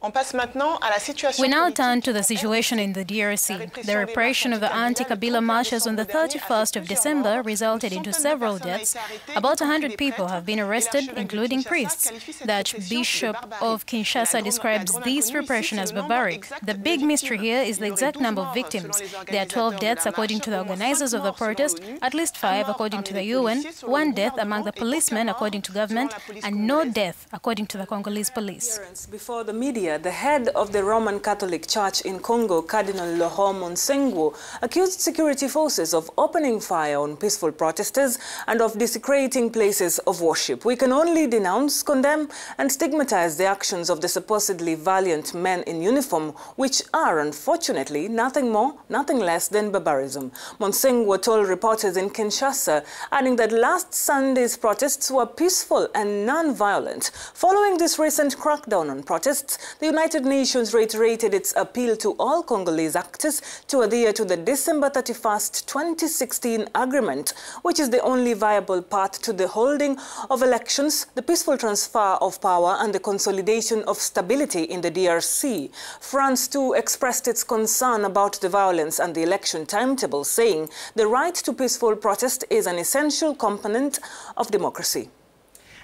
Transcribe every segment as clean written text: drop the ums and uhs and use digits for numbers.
We now turn to the situation in the DRC. The repression of the anti-Kabila marches on the 31st of December resulted into several deaths. About 100 people have been arrested, including priests. The Archbishop of Kinshasa describes this repression as barbaric. The big mystery here is the exact number of victims. There are 12 deaths according to the organizers of the protest, at least 5 according to the UN, 1 death among the policemen according to government, and no death according to the Congolese police. Before the media, the head of the Roman Catholic Church in Congo, Cardinal Monsengo, accused security forces of opening fire on peaceful protesters and of desecrating places of worship. We can only denounce, condemn, and stigmatize the actions of the supposedly valiant men in uniform, which are, unfortunately, nothing more, nothing less than barbarism. Monsengo told reporters in Kinshasa, adding that last Sunday's protests were peaceful and non-violent. Following this recent crackdown on protests, the United Nations reiterated its appeal to all Congolese actors to adhere to the December 31st, 2016 agreement, which is the only viable path to the holding of elections, the peaceful transfer of power, and the consolidation of stability in the DRC. France, too, expressed its concern about the violence and the election timetable, saying the right to peaceful protest is an essential component of democracy.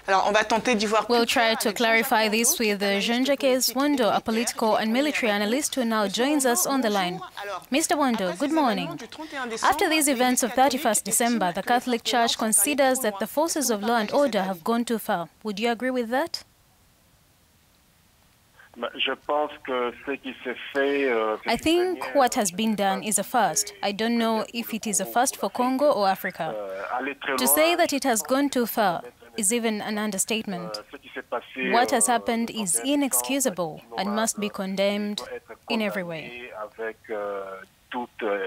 We'll try to clarify this with Jean-Jacques Wando, a political and military analyst who now joins us on the line. Mr. Wando, good morning. After these events of 31st December, the Catholic Church considers that the forces of law and order have gone too far. Would you agree with that? I think what has been done is a first. I don't know if it is a first for Congo or Africa. To say that it has gone too far is even an understatement. What has happened is inexcusable and must be condemned in every way. The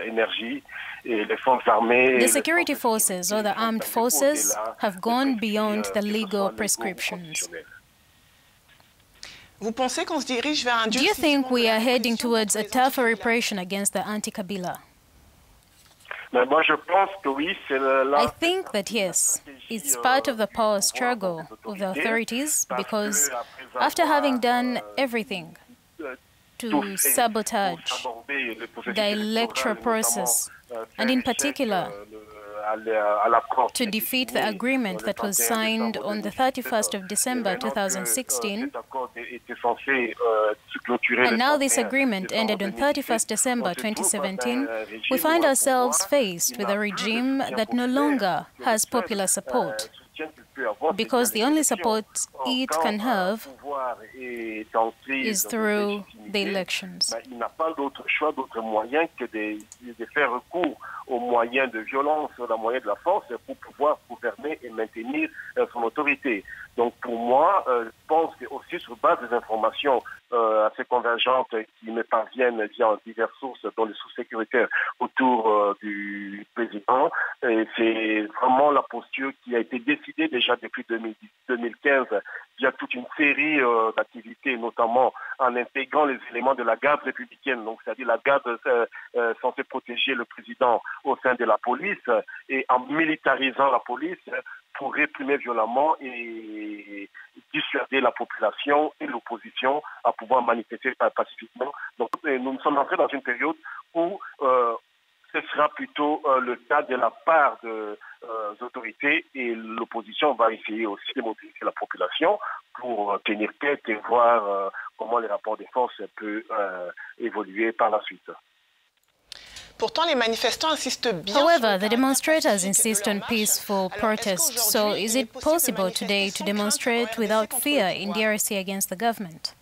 security forces or the armed forces have gone beyond the legal prescriptions. Do you think we are heading towards a tougher repression against the anti-Kabila? I think that yes, it's part of the power struggle of the authorities, because after having done everything to sabotage the electoral process, and in particular to defeat the agreement that was signed on the 31st of December 2016, and now this agreement ended on 31st December 2017, we find ourselves faced with a regime that no longer has popular support, because the only support it can have is through the elections. Aux moyens de violence, aux moyens de la force pour pouvoir gouverner et maintenir son autorité. Donc pour moi, je pense que aussi sur base des informations assez convergentes qui me parviennent via diverses sources, dont les sources sécuritaires autour du président, c'est vraiment la posture qui a été décidée déjà depuis 2015. Il y a toute une série d'activités, notamment en intégrant les éléments de la garde républicaine, donc c'est-à-dire la garde censée protéger le président au sein de la police, et en militarisant la police pour réprimer violemment et dissuader la population et l'opposition à pouvoir manifester pacifiquement. Donc nous sommes entrés dans une période où ce sera plutôt le cas de la part des autorités, et l'opposition va essayer aussi de mobiliser la population pour tenir tête et voir comment les rapports de force peuvent évoluer par la suite. However, the demonstrators insist on peaceful protests. So is it possible today to demonstrate without fear in DRC against the government?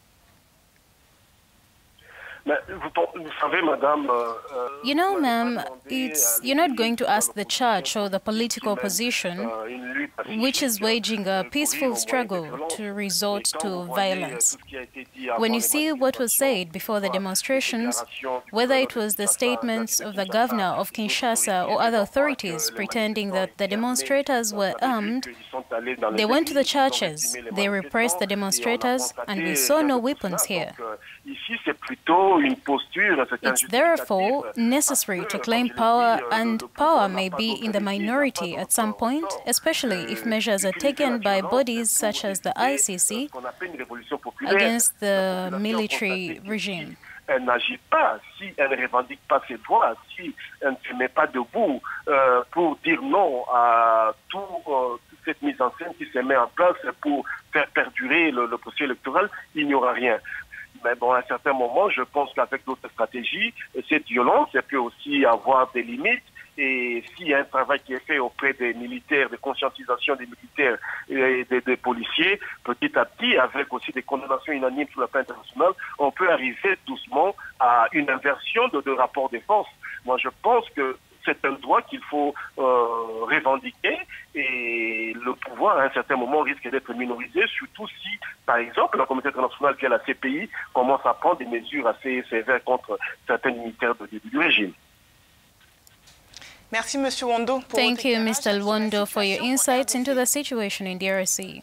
You know, ma'am, you're not going to ask the church or the political opposition, which is waging a peaceful struggle, to resort to violence. When you see what was said before the demonstrations, whether it was the statements of the governor of Kinshasa or other authorities pretending that the demonstrators were armed, they went to the churches, they repressed the demonstrators, and we saw no weapons here. Ici, c'est plutôt It's therefore necessary to claim power, and power may be in the minority at some point, especially if measures are taken by bodies such as the ICC against the military regime. Elle n'agit pas, si elle ne revendique pas ses droits, si elle ne se met pas debout pour dire non à toute cette mise en scène qui se met en place pour faire perdurer le processus électoral, il n'y aura rien. Mais bon, à un certain moment, je pense qu'avec d'autres stratégies, cette violence, elle peut aussi avoir des limites. Et s'il y a un travail qui est fait auprès des militaires, de conscientisation des militaires et des policiers, petit à petit, avec aussi des condamnations unanimes sur le plan international, on peut arriver doucement à une inversion de rapport des forces. Moi, je pense que c'est un droit qu'il faut revendiquer, et le pouvoir, à un certain moment, risque d'être minorisé, surtout si, par exemple, la communauté internationale, qui est la CPI, commence à prendre des mesures assez sévères contre certains militaires du régime. Merci, Monsieur Wondo. Thank you, Mr. Wondo, for your insights into the situation in DRC.